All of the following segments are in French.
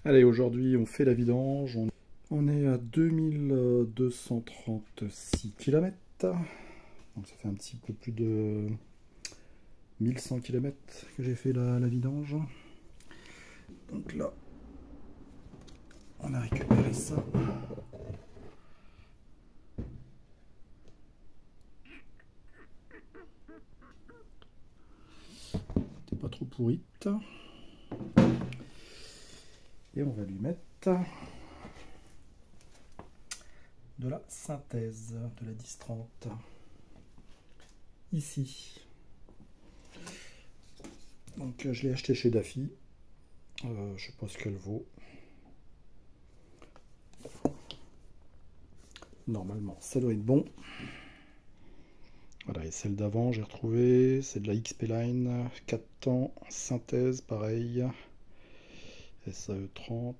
Allez, aujourd'hui on fait la vidange, on est à 2236 km, donc ça fait un petit peu plus de 1100 km que j'ai fait la vidange. Donc là, on a récupéré ça. C'était pas trop pourrite. Et on va lui mettre de la synthèse, de la 10-30. Ici. Donc je l'ai acheté chez Daffy. Je sais pas ce qu'elle vaut. Normalement, ça doit être bon. Voilà, et celle d'avant, j'ai retrouvé, c'est de la XP Line, 4 temps, synthèse, pareil. SAE 30.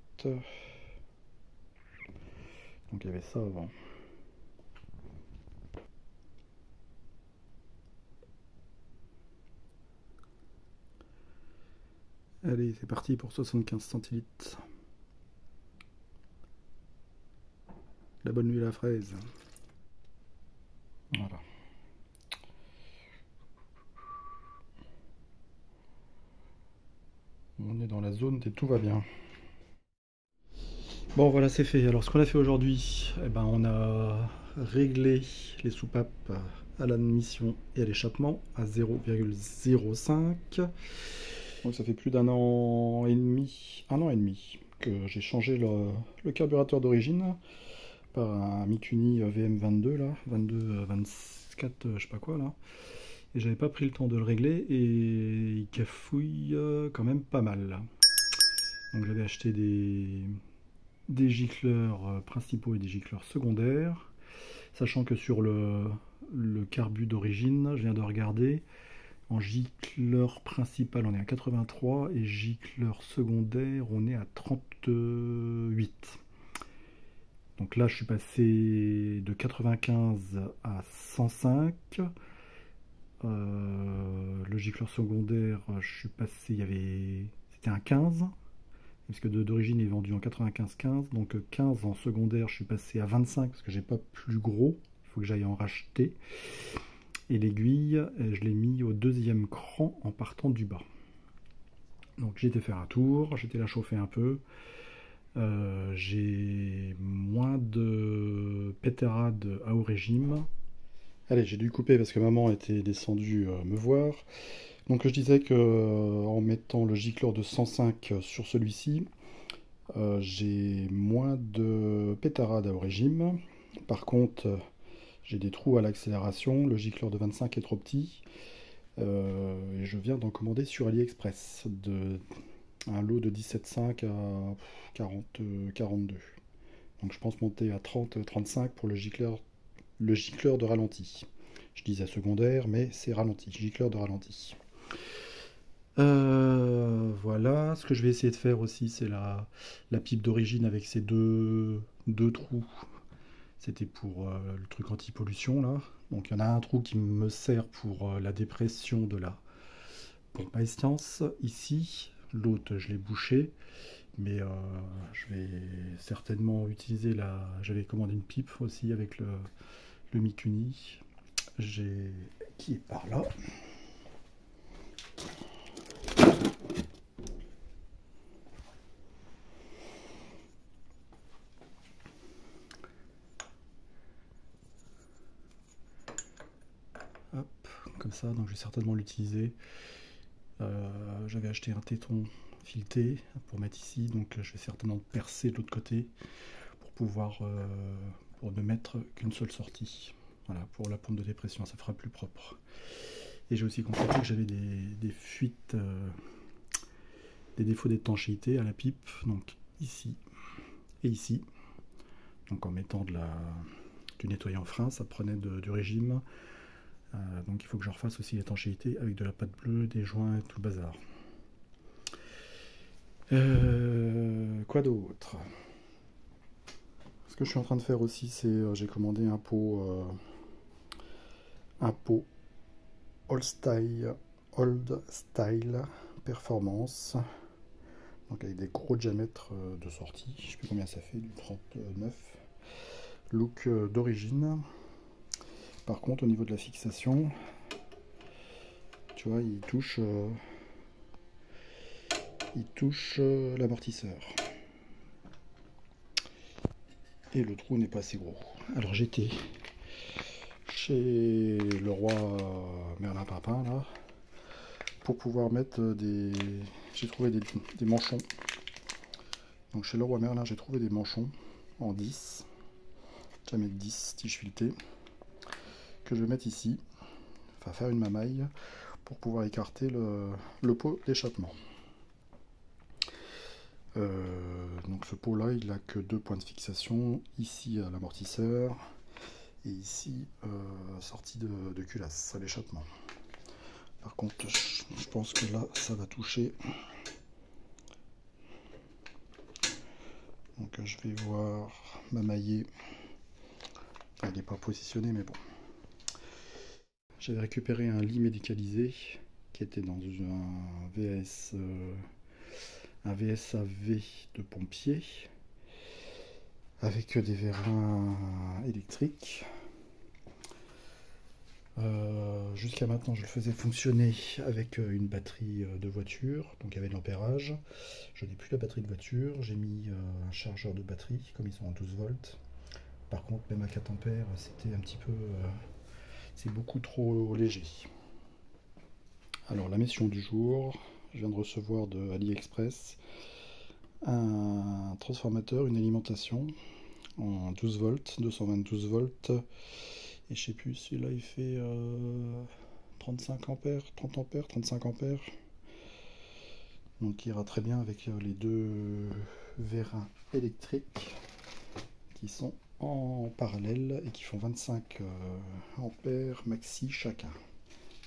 Donc il y avait ça avant. Allez, c'est parti pour 75 centilitres. La bonne nuit à la fraise. Voilà. On est dans la zone et tout va bien. Bon, voilà, c'est fait. Alors, ce qu'on a fait aujourd'hui, eh ben, on a réglé les soupapes à l'admission et à l'échappement à 0,05. Donc, ça fait plus d'un an et demi, que j'ai changé le carburateur d'origine par un Mikuni VM22 là, 22, 24, je sais pas quoi là. Et j'avais pas pris le temps de le régler et il cafouille quand même pas mal. Donc j'avais acheté des gicleurs principaux et des gicleurs secondaires, sachant que sur le carbu d'origine, je viens de regarder, en gicleur principal on est à 83 et gicleur secondaire on est à 38. Donc là je suis passé de 95 à 105. Le gicleur secondaire, je suis passé, c'était un 15, puisque d'origine il est vendu en 95-15, donc 15 en secondaire, je suis passé à 25 parce que j'ai pas plus gros, il faut que j'aille en racheter. Et l'aiguille, je l'ai mis au deuxième cran en partant du bas. Donc j'ai été faire un tour, j'étais là chauffer un peu. J'ai moins de pétarade à haut régime. Allez, j'ai dû couper parce que maman était descendue me voir. Donc je disais que en mettant le gicleur de 105 sur celui-ci, j'ai moins de pétarade à haut régime. Par contre, j'ai des trous à l'accélération, le gicleur de 25 est trop petit. Et je viens d'en commander sur AliExpress un lot de 17,5 à 40, 42. Donc je pense monter à 30-35 pour le gicleur de ralenti. Je disais secondaire, mais c'est ralenti, gicleur de ralenti. Voilà, ce que je vais essayer de faire aussi, c'est la pipe d'origine avec ces deux trous. C'était pour le truc anti-pollution là. Donc il y en a un trou qui me sert pour la dépression de la pompe à essence ici. L'autre, je l'ai bouché. Mais je vais certainement utiliser j'avais commandé une pipe aussi avec le Mikuni. Qui est par là. Hop, comme ça, donc je vais certainement l'utiliser. J'avais acheté un téton fileté pour mettre ici, donc je vais certainement percer de l'autre côté pour ne mettre qu'une seule sortie. Voilà, pour la pompe de dépression, ça fera plus propre. Et j'ai aussi constaté que j'avais des fuites, des défauts d'étanchéité à la pipe, donc ici et ici. Donc en mettant du nettoyant frein, ça prenait du régime. Donc il faut que je refasse aussi l'étanchéité avec de la pâte bleue, des joints et tout le bazar. Quoi d'autre? Ce que je suis en train de faire aussi, c'est j'ai commandé un pot Old Style Performance Donc avec des gros diamètres de sortie, je sais plus combien ça fait, du 39. Look d'origine. Par contre au niveau de la fixation, tu vois, il touche l'amortisseur. Et le trou n'est pas assez gros. Alors j'étais chez le roi Merlin Papin là, pour pouvoir mettre des... J'ai trouvé des manchons. Donc chez le roi Merlin j'ai trouvé des manchons en 10. Je vais mettre 10 tiges filetées que je vais mettre ici, enfin faire une mamaille pour pouvoir écarter le pot d'échappement. Donc ce pot là il n'a que 2 points de fixation, ici à l'amortisseur et ici sortie de culasse à l'échappement. Par contre je pense que là ça va toucher, donc je vais voir mamailler. Enfin, il n'est pas positionné mais bon. J'avais récupéré un lit médicalisé qui était dans un VSAV de pompier avec des vérins électriques. Jusqu'à maintenant je le faisais fonctionner avec une batterie de voiture, donc il y avait de l'ampérage. Je n'ai plus la batterie de voiture, j'ai mis un chargeur de batterie comme ils sont en 12 volts. Par contre même à 4 ampères c'était un petit peu... c'est beaucoup trop léger. Alors la mission du jour, je viens de recevoir de AliExpress un transformateur, une alimentation en 12 volts, 222 volts. Et je sais plus, celui-là il fait 35 ampères, 30 ampères, 35 ampères. Donc il ira très bien avec les 2 vérins électriques qui sont en parallèle et qui font 25 ampères maxi chacun.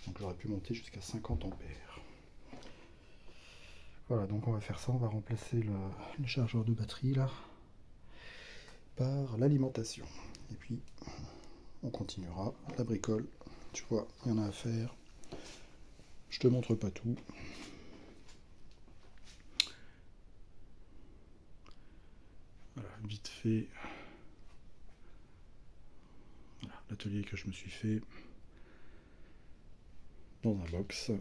Donc j'aurais pu monter jusqu'à 50 ampères. Voilà, donc on va faire ça, on va remplacer le chargeur de batterie là par l'alimentation. Et puis on continuera la bricole. Tu vois, il y en a à faire. Je te montre pas tout. Voilà, vite fait. Voilà, l'atelier que je me suis fait dans un box.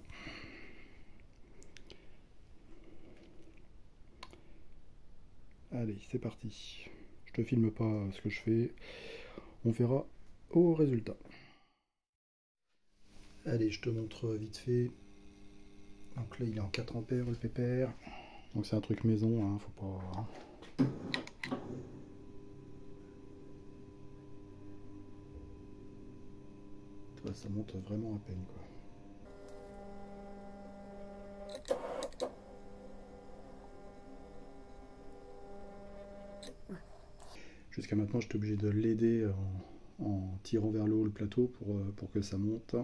Allez, c'est parti. Je te filme pas ce que je fais. On verra au résultat. Allez, je te montre vite fait. Donc là, il est en 4 ampères le pépère. Donc c'est un truc maison, hein, faut pas... Ça monte vraiment à peine, quoi. Jusqu'à maintenant, j'étais obligé de l'aider en tirant vers le haut le plateau pour que ça monte.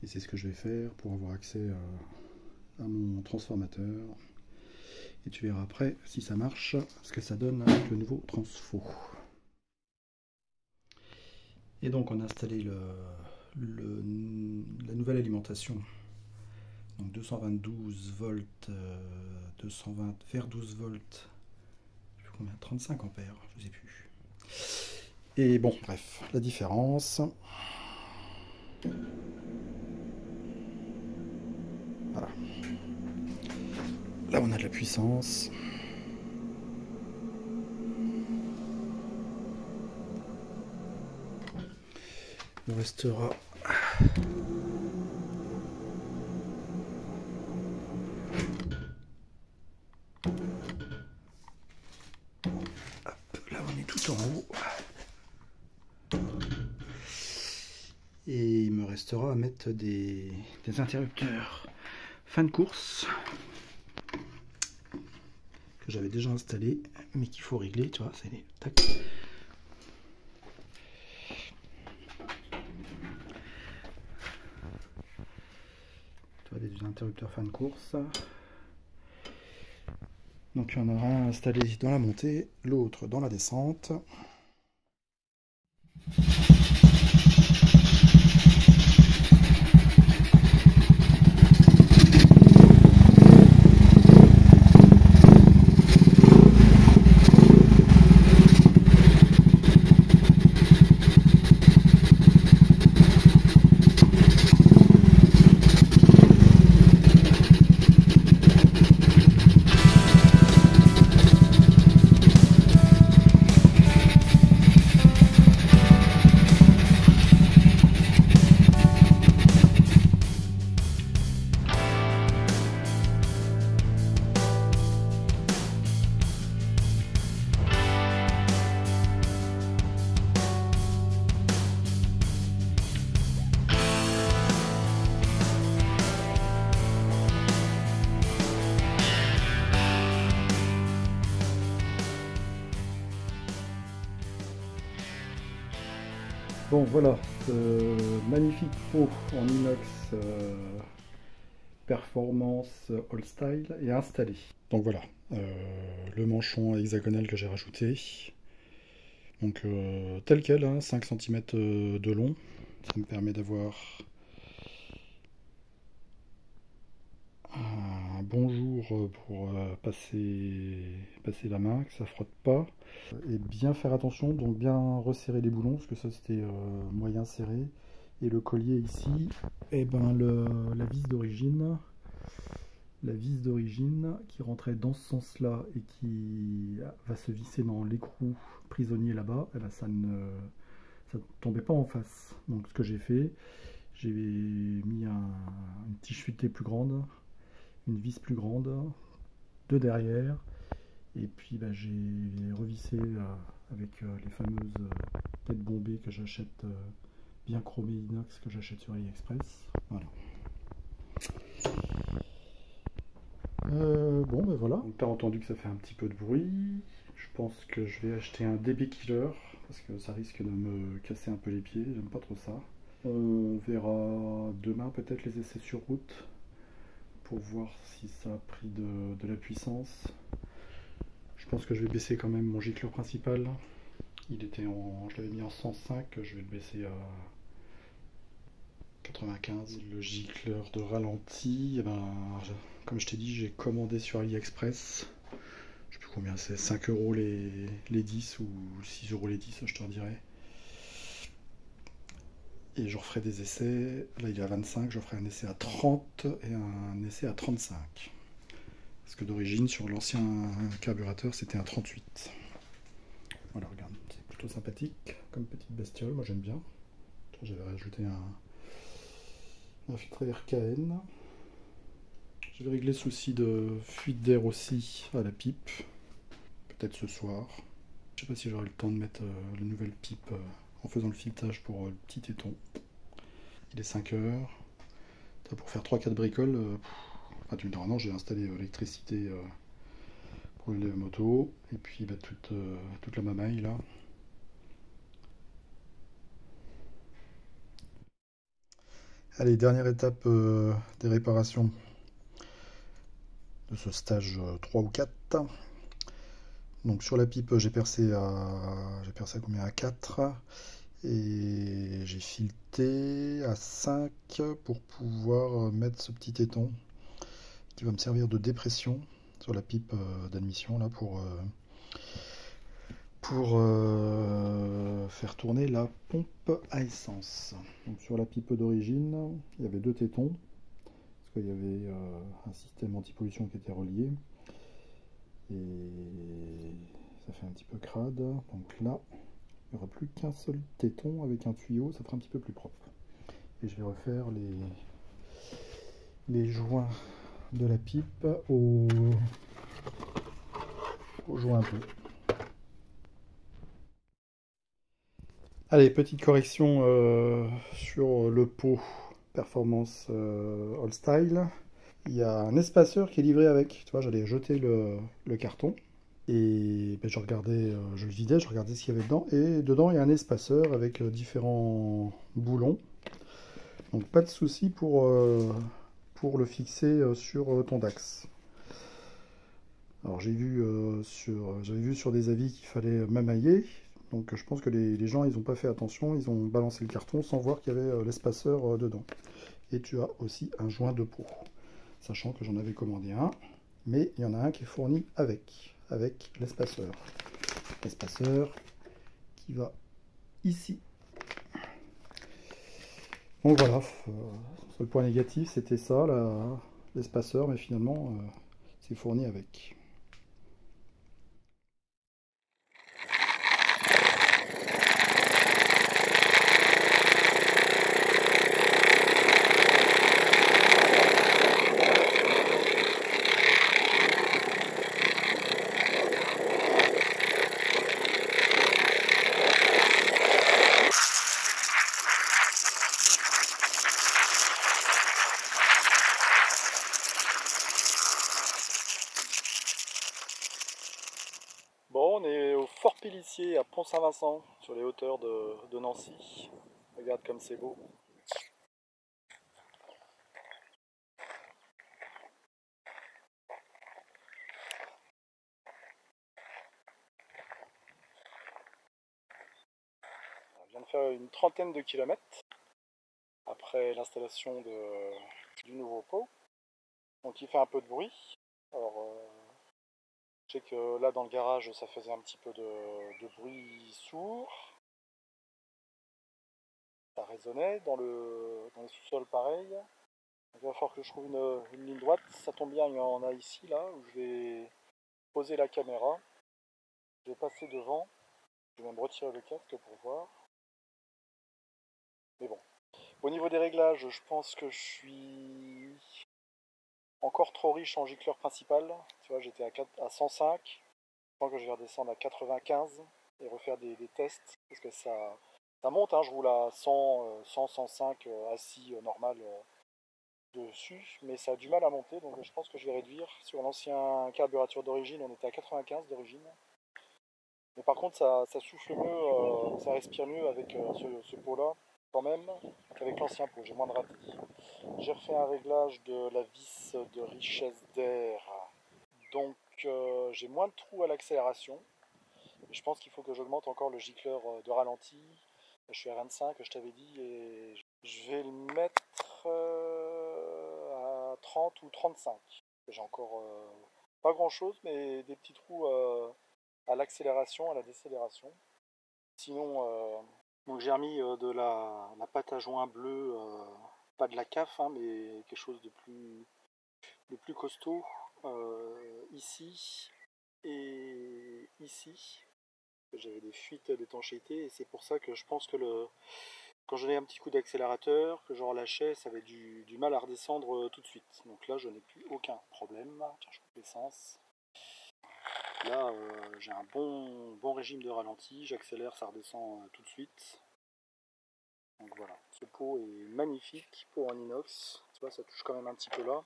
Et c'est ce que je vais faire pour avoir accès à mon transformateur. Et tu verras après si ça marche, ce que ça donne avec le nouveau transfo. Et donc on a installé la nouvelle alimentation. Donc 222 volts, 220 vers 12 volts, je sais plus combien, 35 ampères, je sais plus. Et bon, bref, la différence. Voilà. Là on a de la puissance. Il restera là on est tout en haut et il me restera à mettre des interrupteurs fin de course que j'avais déjà installé mais qu'il faut régler, tu vois, c'est les tac. Des interrupteurs fin de course. Donc il y en aura un installé dans la montée, l'autre dans la descente. Bon voilà, ce magnifique pot en inox performance all style est installé. Donc voilà, le manchon hexagonal que j'ai rajouté. Donc tel quel, hein, 5 cm de long. Ça me permet d'avoir un bon jour pour passer la main, que ça frotte pas. Et bien faire attention, donc bien resserrer les boulons, parce que ça c'était moyen serré. Et le collier ici, et ben la vis d'origine. La vis d'origine qui rentrait dans ce sens-là et qui va se visser dans l'écrou prisonnier là-bas, eh ben ça ne tombait pas en face. Donc ce que j'ai fait, j'ai mis une tige fuitée plus grande, une vis plus grande, de derrière, et puis bah, j'ai revissé avec les fameuses têtes bombées que j'achète, bien chromées inox, que j'achète sur AliExpress. Voilà. Bon ben voilà, t'as entendu que ça fait un petit peu de bruit. Je pense que je vais acheter un DB Killer parce que ça risque de me casser un peu les pieds, j'aime pas trop ça. On verra demain peut-être les essais sur route pour voir si ça a pris de la puissance. Je pense que je vais baisser quand même mon gicleur principal. Il était je l'avais mis en 105, je vais le baisser à 95. Le gicleur de ralenti, eh ben, comme je t'ai dit, j'ai commandé sur AliExpress. Je sais plus combien c'est, 5 € les 10 ou 6 € les 10, je te redirai. Et je referai des essais. Là il est à 25, je ferai un essai à 30 et un essai à 35. Parce que d'origine, sur l'ancien carburateur, c'était un 38. Voilà, regarde, c'est plutôt sympathique comme petite bestiole, moi j'aime bien. J'avais rajouté un filtre RKN. Je vais régler souci de fuite d'air aussi à la pipe. Peut-être ce soir. Je sais pas si j'aurai le temps de mettre la nouvelle pipe en faisant le filetage pour le petit téton. Il est 5 heures. Pour faire 3-4 bricoles, enfin, tu me diras non, j'ai installé l'électricité pour les motos. Et puis bah, toute la mamaille là. Allez, dernière étape des réparations de ce stage 3 ou 4. Donc sur la pipe, j'ai percé à combien? À 4. Et j'ai fileté à 5 pour pouvoir mettre ce petit téton qui va me servir de dépression sur la pipe d'admission là pour faire tourner la pompe à essence. Donc sur la pipe d'origine, il y avait 2 tétons parce qu'il y avait un système anti-pollution qui était relié et ça fait un petit peu crade. Donc là, il n'y aura plus qu'un seul téton avec un tuyau, ça fera un petit peu plus propre. Et je vais refaire les joints de la pipe au joint bleu. Allez, petite correction sur le pot Performance All Style. Il y a un espaceur qui est livré avec. Tu vois, j'allais jeter le carton. Et ben, je regardais, je le vidais, je regardais ce qu'il y avait dedans. Et dedans, il y a un espaceur avec différents boulons. Donc pas de souci pour le fixer sur ton Dax. Alors j'avais vu sur des avis qu'il fallait mamailler. Donc je pense que les gens, ils n'ont pas fait attention. Ils ont balancé le carton sans voir qu'il y avait l'espaceur dedans. Et tu as aussi un joint de pot. Sachant que j'en avais commandé un. Mais il y en a un qui est fourni avec l'espaceur. L'espaceur qui va ici. Donc voilà, sur le point négatif, c'était ça, l'espaceur, mais finalement, c'est fourni avec. Bon, on est au Fort Pélissier à Pont-Saint-Vincent, sur les hauteurs de Nancy. Regarde comme c'est beau. On vient de faire une trentaine de kilomètres après l'installation du nouveau pot. Donc il fait un peu de bruit. Alors je sais que là dans le garage ça faisait un petit peu de bruit sourd. Ça résonnait dans le sous-sol pareil. Donc, il va falloir que je trouve une ligne droite. Ça tombe bien, il y en a ici là où je vais poser la caméra. Je vais passer devant. Je vais même retirer le casque pour voir. Mais bon. Au niveau des réglages, je pense que je suis encore trop riche en gicleur principal. Tu vois, j'étais à 105. Je pense que je vais redescendre à 95 et refaire des tests. Parce que ça monte, hein, je roule à 100, 105 assis normal dessus. Mais ça a du mal à monter, donc je pense que je vais réduire. Sur l'ancien carburateur d'origine, on était à 95 d'origine. Mais par contre, ça souffle mieux, ça respire mieux avec ce pot-là, quand même, qu'avec l'ancien pot. J'ai moins de ratés. J'ai refait un réglage de la vis de richesse d'air. Donc, j'ai moins de trous à l'accélération. Je pense qu'il faut que j'augmente encore le gicleur de ralenti. Je suis à 25, je t'avais dit, et je vais le mettre à 30 ou 35. J'ai encore pas grand chose, mais des petits trous à l'accélération, à la décélération. Sinon, donc j'ai remis de la pâte à joint bleue, pas de la CAF, hein, mais quelque chose de plus costaud, ici et ici. J'avais des fuites d'étanchéité et c'est pour ça que je pense que quand je donnais un petit coup d'accélérateur, que je relâchais, ça avait du mal à redescendre tout de suite. Donc là, je n'ai plus aucun problème. Tiens, je coupe l'essence. Là, j'ai un bon régime de ralenti. J'accélère, ça redescend tout de suite. Donc voilà, ce pot est magnifique, pot en inox. Tu vois, ça touche quand même un petit peu là.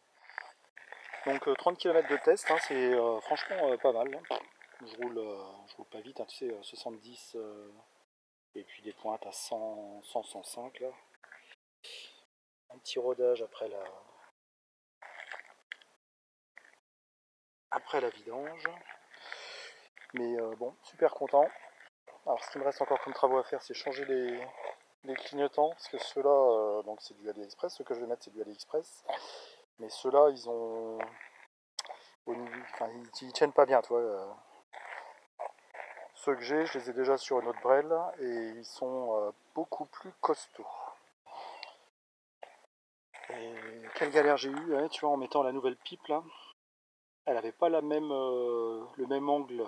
Donc 30 km de test, hein, c'est franchement pas mal. Je roule pas vite, hein, tu sais, 70 et puis des pointes à 100, 100, 105 là. Un petit rodage après la vidange. Mais bon, super content. Alors ce qui me reste encore comme travaux à faire, c'est changer les clignotants, parce que ceux-là, donc c'est du AliExpress, ce que je vais mettre c'est du AliExpress. Mais ceux-là, ils tiennent pas bien, tu vois. Ceux que j'ai, je les ai déjà sur une autre brelle et ils sont beaucoup plus costauds. Et quelle galère j'ai eu, hein, tu vois, en mettant la nouvelle pipe là. Elle avait pas le même angle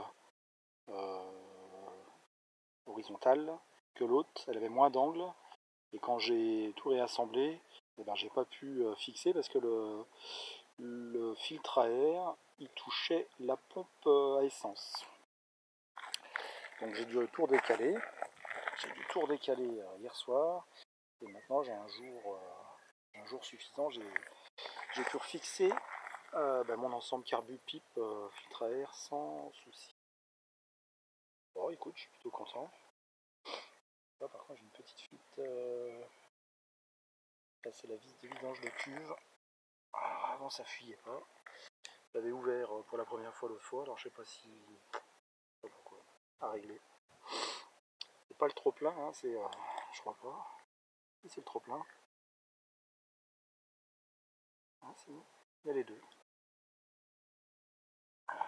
horizontal que l'autre. Elle avait moins d'angle. Et quand j'ai tout réassemblé, eh ben, j'ai pas pu fixer parce que le filtre à air, il touchait la pompe à essence. Donc j'ai dû tout redécaler. J'ai dû tout redécaler hier soir. Et maintenant j'ai un jour suffisant. J'ai pu refixer mon ensemble carbu-pipe filtre à air sans souci. Bon écoute, je suis plutôt content. Là par contre j'ai une petite fuite. Là c'est la vis de vidange de cuve. Avant ça fuyait pas. Je l'avais ouvert pour la première fois l'autre fois, alors je sais pas si. Je sais pas pourquoi. À régler. C'est pas le trop plein, hein, c'est. Je crois pas. Si c'est le trop plein. Ah si, il y a les deux.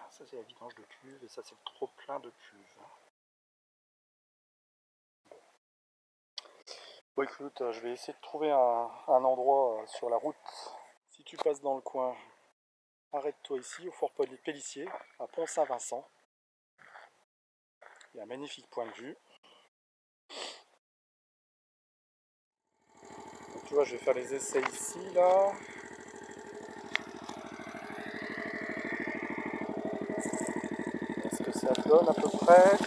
Ça c'est la vidange de cuve et ça c'est le trop plein de cuve. Bon écoute, je vais essayer de trouver un endroit sur la route. Si tu passes dans le coin, arrête-toi ici au Fort Pélissier, à Pont-Saint-Vincent. Il y a un magnifique point de vue. Donc, tu vois, je vais faire les essais ici, là. Est-ce que ça donne à peu près?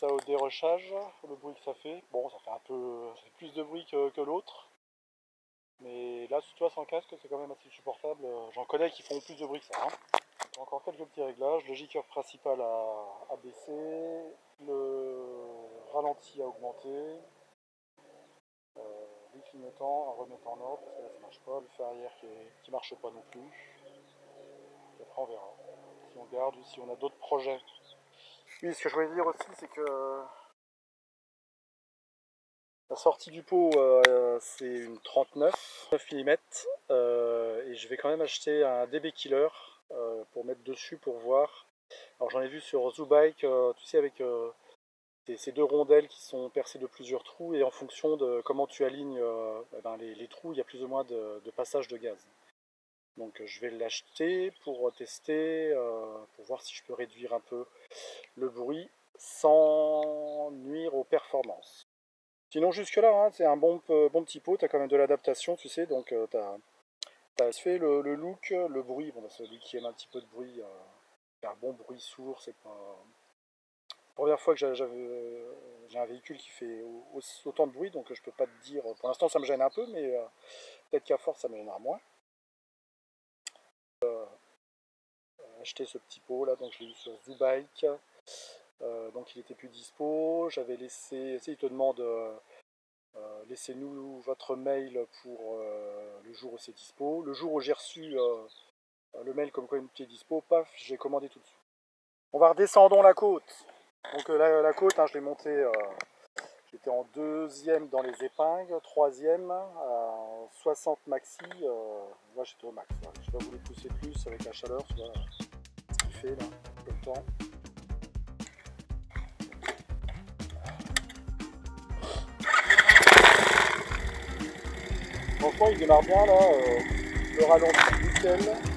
ça au dérochage, le bruit que ça fait. Bon, ça fait un peu, ça fait plus de bruit que l'autre. Mais là, tu vois, sans casque, c'est quand même assez supportable. J'en connais qui font plus de bruit que ça. Hein. Encore quelques petits réglages. Le J-curve principal à baisser. Le ralenti à augmenter. Les clignotants à remettre en ordre parce que là ça marche pas. Le fer arrière qui marche pas non plus. Et après on verra si on garde ou si on a d'autres projets. Oui, ce que je voulais dire aussi, c'est que la sortie du pot, c'est une 39 9 mm. Et je vais quand même acheter un DB Killer pour mettre dessus pour voir. Alors j'en ai vu sur Zoobike, tu sais, avec ces deux rondelles qui sont percées de plusieurs trous, et en fonction de comment tu alignes les trous, il y a plus ou moins de passage de gaz. Donc je vais l'acheter pour tester, pour voir si je peux réduire un peu le bruit sans nuire aux performances. Sinon jusque là, hein, c'est un bon petit pot, tu as quand même de l'adaptation, tu sais, donc tu as fait le look, le bruit, bon, bah, celui qui aime un petit peu de bruit, un bon bruit sourd, c'est pas... La première fois que j'ai un véhicule qui fait autant de bruit, donc je peux pas te dire, pour l'instant ça me gêne un peu, mais peut-être qu'à force ça me gênera moins. Acheter ce petit pot là, donc je l'ai eu sur Zoobike, donc il était plus dispo, j'avais laissé, il te demande laissez-nous votre mail pour le jour où c'est dispo. Le jour où j'ai reçu le mail comme quoi il était dispo, paf, j'ai commandé tout de suite. On va redescendons la côte. Donc la côte, hein, je l'ai montée, j'étais en 2e dans les épingles, 3e à 60 maxi, là j'étais au max. Voilà. Je n'ai pas voulu pousser plus avec la chaleur, tu vois ce qu'il fait là, le temps. Franchement il démarre bien là, le ralenti nickel.